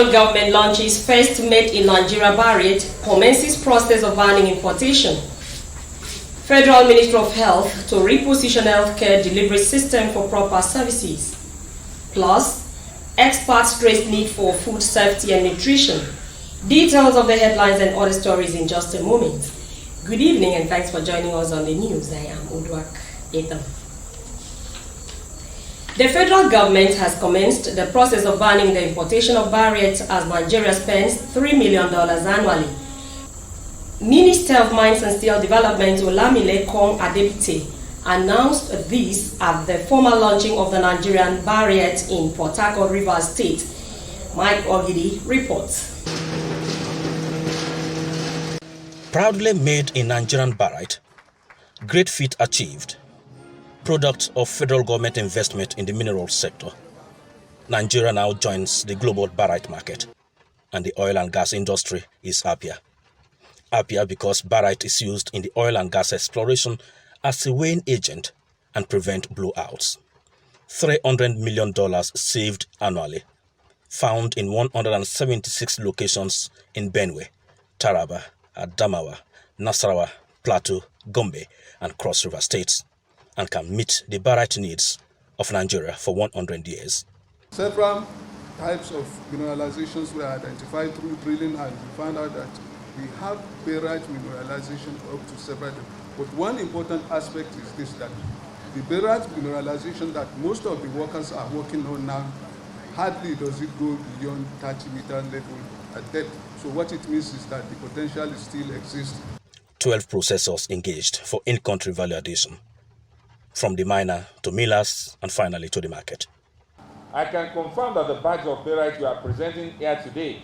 federal government launches first made in Nigeria barrier, commences process of banning importation. Federal Ministry of Health to reposition healthcare delivery system for proper services. Plus, experts stress need for food safety and nutrition. Details of the headlines and other stories in just a moment. Good evening and thanks for joining us on the news. I am Odwak Ethan. The federal government has commenced the process of banning the importation of barrett as Nigeria spends $3 million annually. Minister of Mines and Steel Development Olamile Kong Adebite announced this at the formal launching of the Nigerian barrett in Port Harcourt, Rivers State. Mike Ogidi reports. Proudly made in Nigerian barrett, great feat achieved. Product of federal government investment in the mineral sector, Nigeria now joins the global barrett market, and the oil and gas industry is happier. Happier because barrett is used in the oil and gas exploration as a weighing agent and prevent blowouts. $300 million saved annually, found in 176 locations in Benue, Taraba, Adamawa, Nasarawa, Plateau, Gombe, and Cross River states, and can meet the barrett needs of Nigeria for 100 years. Several types of mineralizations were identified through drilling, and we found out that we have barrett mineralization up to several. But one important aspect is this, that the barrett mineralization that most of the workers are working on now, hardly does it go beyond 30-meter level at depth. So what it means is that the potential still exists. 12 processors engaged for in-country value addition, from the miner to millers and finally to the market. I can confirm that the badge of barrett you are presenting here today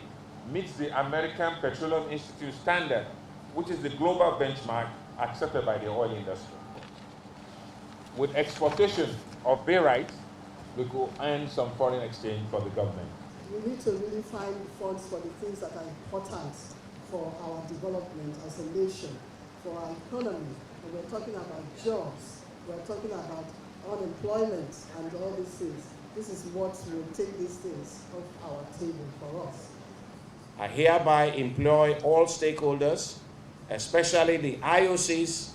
meets the American Petroleum Institute standard, which is the global benchmark accepted by the oil industry. With exportation of barrett, we could earn some foreign exchange for the government. We need to really find funds for the things that are important for our development as a nation, for our economy. And we're talking about jobs. We're talking about unemployment and all these things. This is what will take these things off our table for us. I hereby employ all stakeholders, especially the IOCs,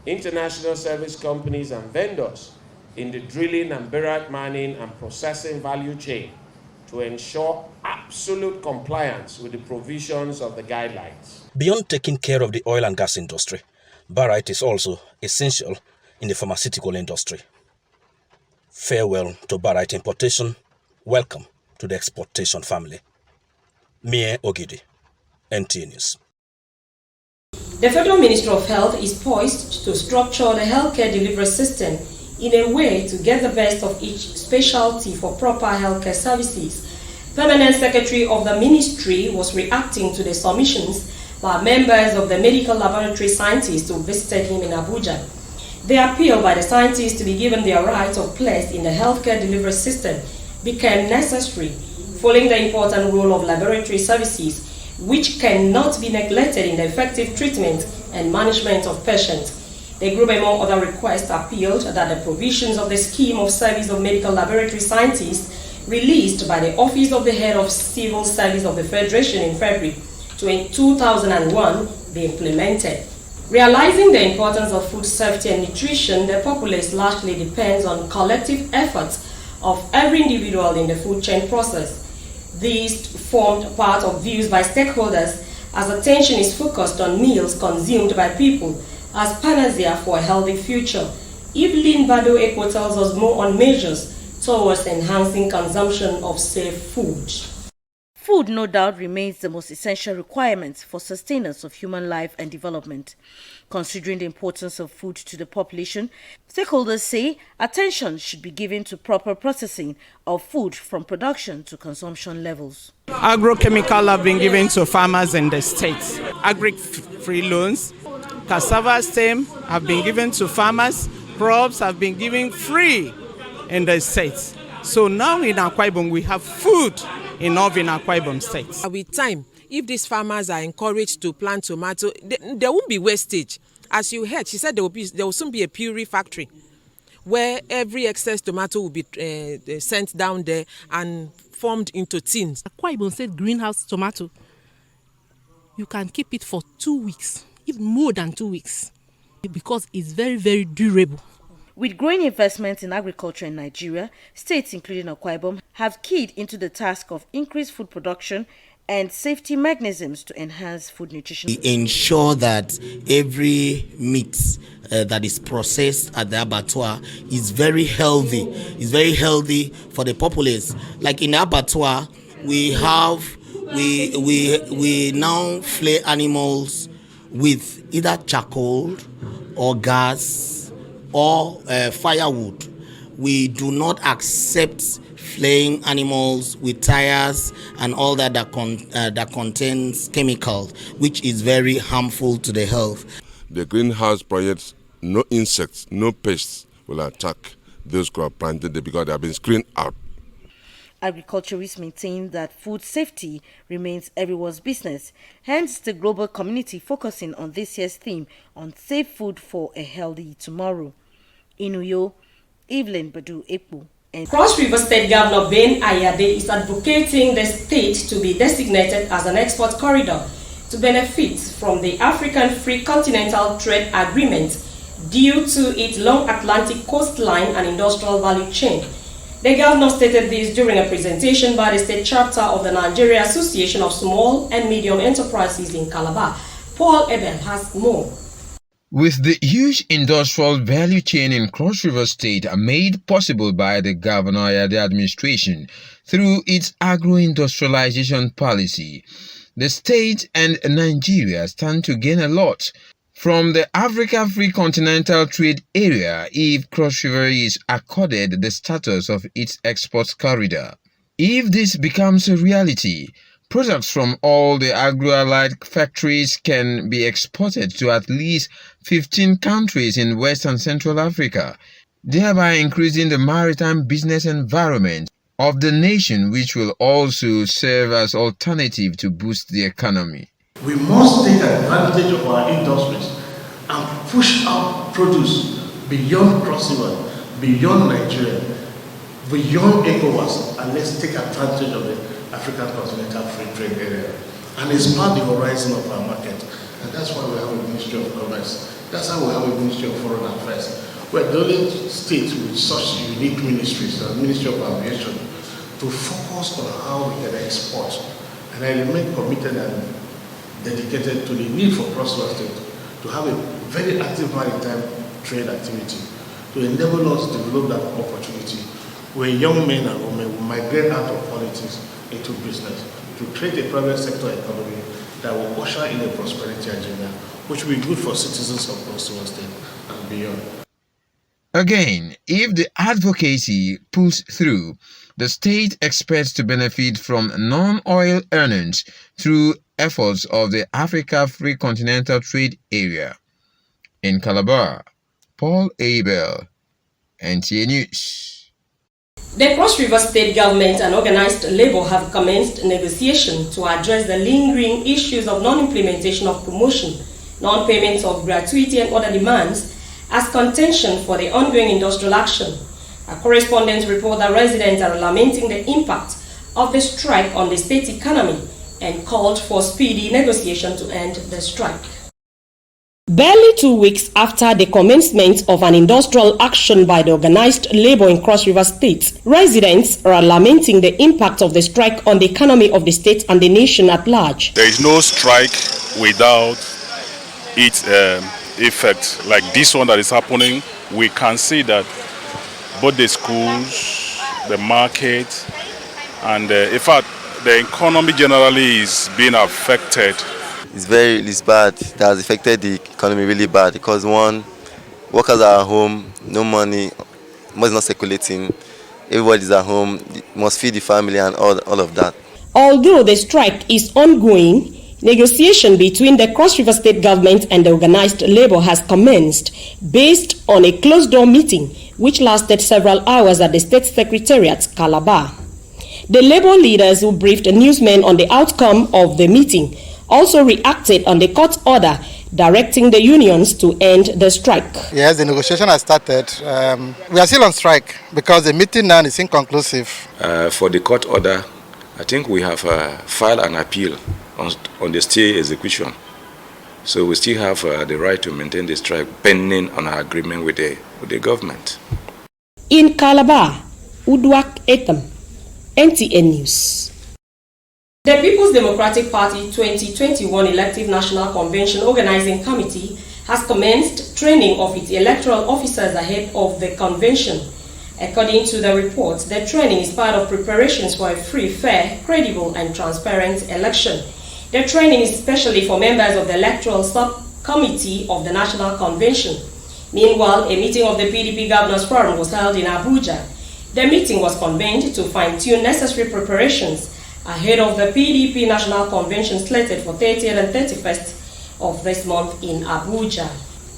international service companies and vendors in the drilling and barrett mining and processing value chain to ensure absolute compliance with the provisions of the guidelines. Beyond taking care of the oil and gas industry, barrett is also essential in the pharmaceutical industry. Farewell to barrett importation. Welcome to the exportation family. Mie Ogidi, NTA News. The Federal Ministry of Health is poised to structure the healthcare delivery system in a way to get the best of each specialty for proper healthcare services. Permanent Secretary of the Ministry was reacting to the submissions by members of the medical laboratory scientists who visited him in Abuja. The appeal by the scientists to be given their right of place in the healthcare delivery system became necessary following the important role of laboratory services, which cannot be neglected in the effective treatment and management of patients. The group, among other requests, appealed that the provisions of the Scheme of Service of Medical Laboratory Scientists released by the Office of the Head of Civil Service of the Federation in February 2001 be implemented. Realizing the importance of food safety and nutrition, the populace largely depends on collective efforts of every individual in the food chain process. These formed part of views by stakeholders as attention is focused on meals consumed by people as panacea for a healthy future. Evelyn Bado Eko tells us more on measures towards enhancing consumption of safe food. Food, no doubt, remains the most essential requirement for sustenance of human life and development. Considering the importance of food to the population, stakeholders say attention should be given to proper processing of food from production to consumption levels. Agrochemical have been given to farmers in the states. Agri-free loans, cassava stem have been given to farmers. Crops have been given free in the states. So now in Akwa Ibom we have food enough in Akwa Ibom State. With time, if these farmers are encouraged to plant tomato, there won't be wastage. As you heard, she said there will soon be a puree factory where every excess tomato will be sent down there and formed into tins. Akwa Ibom said greenhouse tomato, you can keep it for 2 weeks, even more than 2 weeks, because it's very, very durable. With growing investments in agriculture in Nigeria, states including Akwa Ibom have keyed into the task of increased food production and safety mechanisms to enhance food nutrition. We ensure that every meat that is processed at the abattoir is very healthy. It's very healthy for the populace. Like in the abattoir, we now flay animals with either charcoal or gas or firewood. We do not accept flaying animals with tires and all that contains chemicals, which is very harmful to the health. The greenhouse projects, no insects, no pests will attack those who are planted there because they have been screened out. Agriculturists maintain that food safety remains everyone's business. Hence, the global community focusing on this year's theme on safe food for a healthy tomorrow. In Uyo, Evelyn Badu Ekpo. Cross River State Governor Ben Ayade is advocating the state to be designated as an export corridor to benefit from the African Free Continental Trade Agreement due to its long Atlantic coastline and industrial value chain. The governor stated this during a presentation by the state chapter of the Nigeria Association of Small and Medium Enterprises in Calabar. Paul Ebel has more. With the huge industrial value chain in Cross River State made possible by the Governor Ayade administration through its agro-industrialization policy, the state and Nigeria stand to gain a lot from the Africa Free Continental Trade Area if Cross River is accorded the status of its export corridor. If this becomes a reality, products from all the agro-allied factories can be exported to at least 15 countries in West and Central Africa, thereby increasing the maritime business environment of the nation, which will also serve as alternative to boost the economy. We must take advantage of our industries and push our produce beyond Cross River, beyond Nigeria, beyond ECOWAS, and let's take advantage of the African Continental Free Trade Area and expand the horizon of our market. And that's why we have a Ministry of Commerce. That's how we have a Ministry of Foreign Affairs. We're the only state with such unique ministries, the Ministry of Aviation, to focus on how we can export. And I remain committed and dedicated to the need for Cross River State to have a very active maritime trade activity to enable us to develop that opportunity where young men and women will migrate out of politics into business to create a private sector economy that will usher in a prosperity agenda, which will be good for citizens of Cross River State and beyond. Again, if the advocacy pulls through, the state expects to benefit from non-oil earnings through efforts of the Africa Free Continental Trade Area. In Calabar, Paul Abel, NTA News. The Cross River State government and organized labor have commenced negotiation to address the lingering issues of non-implementation of promotion, non-payment of gratuity and other demands as contention for the ongoing industrial action. A correspondent report that residents are lamenting the impact of the strike on the state economy and called for speedy negotiation to end the strike. Barely 2 weeks after the commencement of an industrial action by the organized labor in Cross River State, residents are lamenting the impact of the strike on the economy of the state and the nation at large. There is no strike without its effect. Like this one that is happening, we can see that both the schools, the market, and in fact, the economy generally is being affected. It's bad. It has affected the economy really bad because one, workers are at home, no money, money is not circulating, everybody's at home, must feed the family and all of that. Although the strike is ongoing, negotiation between the Cross River State government and the organized labor has commenced based on a closed-door meeting which lasted several hours at the State Secretariat, Calabar. The labor leaders who briefed the newsmen on the outcome of the meeting also reacted on the court order directing the unions to end the strike. Yes, the negotiation has started. We are still on strike because the meeting now is inconclusive. For the court order, I think we have filed an appeal on the stay execution. So we still have the right to maintain the strike pending on our agreement with the government. In Calabar, Udwak Etam, NTA News. The People's Democratic Party 2021 Elective National Convention Organizing Committee has commenced training of its electoral officers ahead of the convention. According to the report, the training is part of preparations for a free, fair, credible and transparent election. The training is especially for members of the Electoral Subcommittee of the National Convention. Meanwhile, a meeting of the PDP Governors Forum was held in Abuja. The meeting was convened to fine-tune necessary preparations ahead of the PDP National Convention slated for 30th and 31st of this month in Abuja.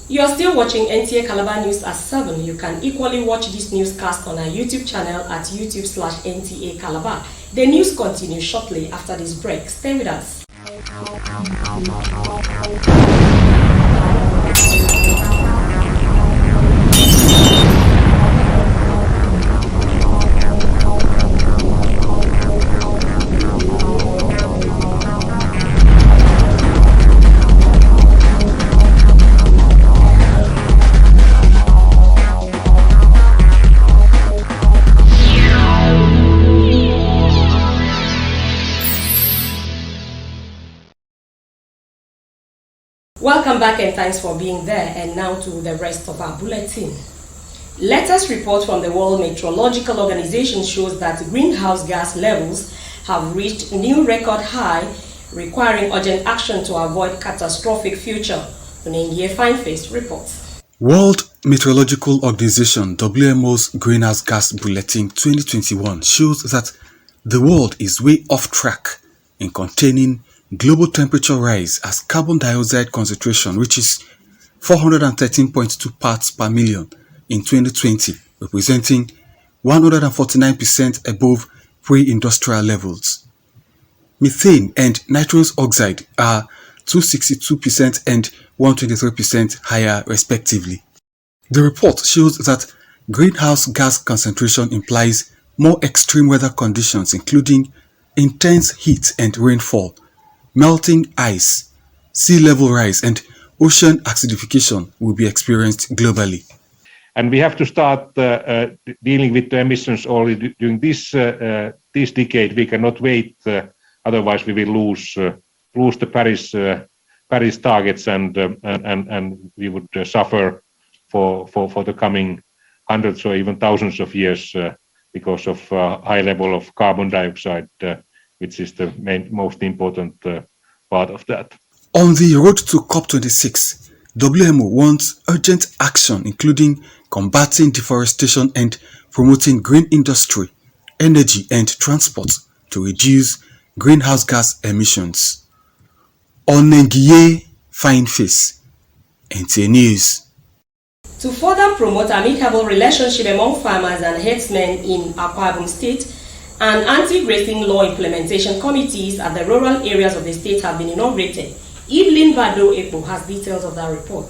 You are still watching Nta Calabar News at 7. You can equally watch this newscast on our YouTube channel at youtube.com/NTA Calabar. The news continues shortly after this break. Stay with us. Welcome back and thanks for being there. And now to the rest of our bulletin. Latest report from the World Meteorological Organization shows that greenhouse gas levels have reached new record high, requiring urgent action to avoid catastrophic future. Unengie Fineface reports. World Meteorological Organization WMO's Greenhouse Gas Bulletin 2021 shows that the world is way off track in containing global temperature rise as carbon dioxide concentration reaches 413.2 parts per million in 2020, representing 149% above pre-industrial levels. Methane and nitrous oxide are 262% and 123% higher respectively. The report shows that greenhouse gas concentration implies more extreme weather conditions including intense heat and rainfall, melting ice, sea level rise, and ocean acidification will be experienced globally. And we have to start dealing with the emissions already during this decade. We cannot wait, otherwise we will lose the Paris targets, and we would suffer for the coming hundreds or even thousands of years because of high level of carbon dioxide, which is the most important part of that. On the road to COP26, WMO wants urgent action including combating deforestation and promoting green industry, energy and transport to reduce greenhouse gas emissions. Onengie Fineface, NTA News. To further promote amicable relationship among farmers and herdsmen in Akwa Ibom State, and anti-grazing law implementation committees at the rural areas of the state have been inaugurated. Evelyn Bado Epo has details of that report.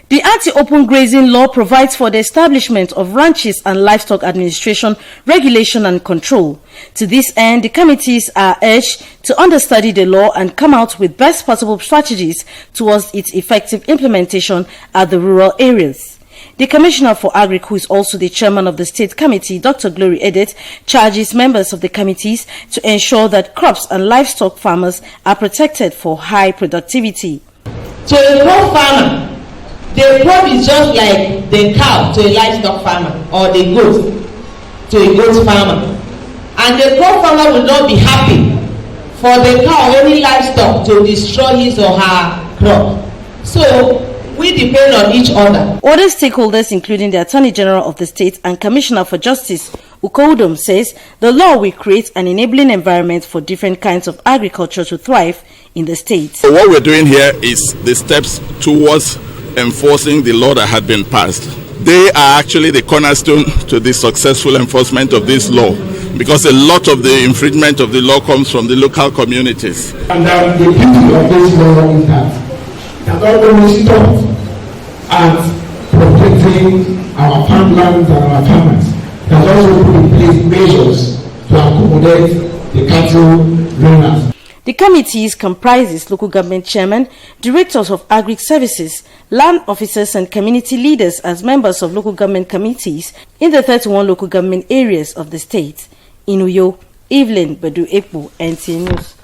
The anti-open grazing law provides for the establishment of ranches and livestock administration, regulation and control. To this end, the committees are urged to understudy the law and come out with best possible strategies towards its effective implementation at the rural areas. The Commissioner for Agric, who is also the chairman of the State Committee, Dr. Glory Edet, charges members of the committees to ensure that crops and livestock farmers are protected for high productivity. To a crop farmer, the crop is just like the cow to a livestock farmer, or the goat to a goat farmer. And the crop farmer will not be happy for the cow or any livestock to destroy his or her crop. So we depend on each other. Other stakeholders, including the Attorney General of the state and Commissioner for Justice, Ukodum, says the law will create an enabling environment for different kinds of agriculture to thrive in the state. So what we're doing here is the steps towards enforcing the law that had been passed. They are actually the cornerstone to the successful enforcement of this law, because a lot of the infringement of the law comes from the local communities. And the beauty of this law is that has not only stopped at protecting our farmlands and our farmers, it has also put in place measures to accommodate the cattle runners. The committees comprises local government chairmen, directors of agri services, land officers and community leaders as members of local government committees in the 31 local government areas of the state. In Uyo, Evelyn Badu Ekpo, NTA News.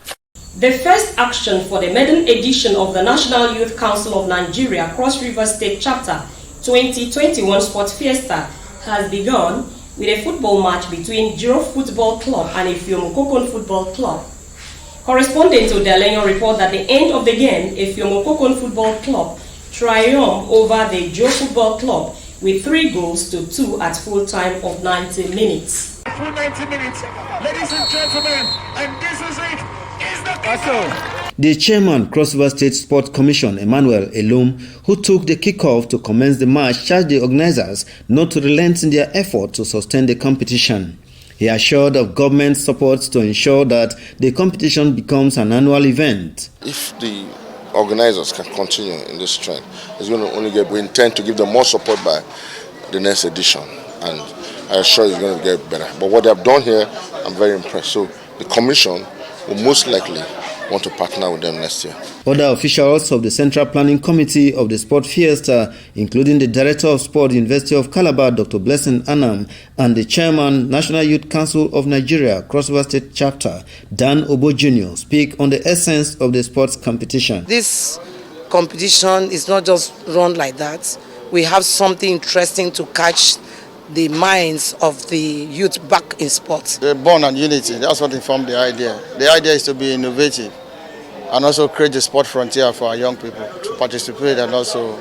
The first action for the maiden edition of the National Youth Council of Nigeria Cross River State Chapter 2021 Sports Fiesta has begun with a football match between Jiro Football Club and Efiomokokon Football Club. Correspondent to Delenyo report that at the end of the game, Efiomokokon Football Club triumphed over the Jiro Football Club with 3-2 at full time of 90 minutes. Full 90 minutes, ladies and gentlemen, and this is it. Is the The chairman, Cross River State Sports Commission, Emmanuel Elum, who took the kickoff to commence the match, charged the organizers not to relent in their effort to sustain the competition. He assured of government support to ensure that the competition becomes an annual event. If the organizers can continue in this trend, it's going to only get. We intend to give them more support by the next edition, and I assure you it's going to get better. But what they have done here, I'm very impressed. So the commission will most likely want to partner with them next year. Other officials of the Central Planning Committee of the Sport Fiesta, including the Director of Sport, University of Calabar, Dr. Blessing Anam, and the Chairman, National Youth Council of Nigeria, Cross River State Chapter, Dan Obo Jr., speak on the essence of the sports competition. This competition is not just run like that. We have something interesting to catch the minds of the youth back in sports. The bond and unity, that's what informed the idea. The idea is to be innovative and also create the sport frontier for our young people to participate and also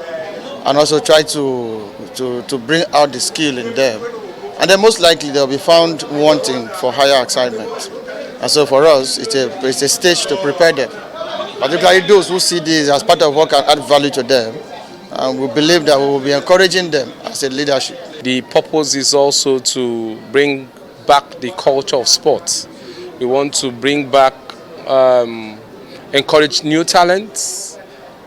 try to bring out the skill in them. And then most likely they'll be found wanting for higher excitement. And so for us, it's a stage to prepare them, particularly those who see this as part of what can add value to them. And we believe that we will be encouraging them as a leadership. The purpose is also to bring back the culture of sports. We want to bring back, encourage new talents,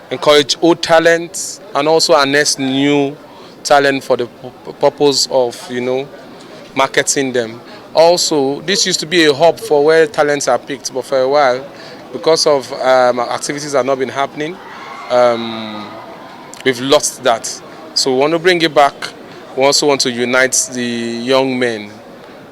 encourage old talents, and also harness new talent for the purpose of, marketing them. Also, this used to be a hub for where talents are picked, but for a while, because of activities that have not been happening, we've lost that. So we want to bring it back. We also want to unite the young men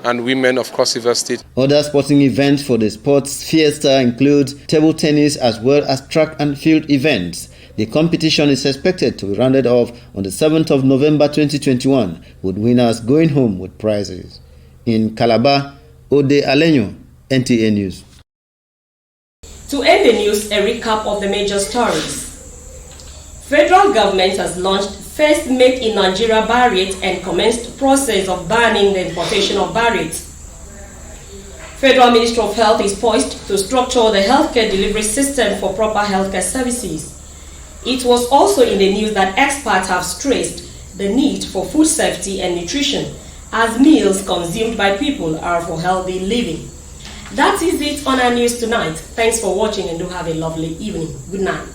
and women of Cross River State. Other sporting events for the sports fiesta include table tennis as well as track and field events. The competition is expected to be rounded off on the 7th of November 2021, with winners going home with prizes. In Calabar, Ode Alenyo, NTA News. To end the news, a recap of the major stories. Federal government has launched first Make in Nigeria barriers and commenced process of banning the importation of barriers. Federal Ministry of Health is poised to structure the healthcare delivery system for proper healthcare services. It was also in the news that experts have stressed the need for food safety and nutrition, as meals consumed by people are for healthy living. That is it on our news tonight. Thanks for watching and do have a lovely evening. Good night.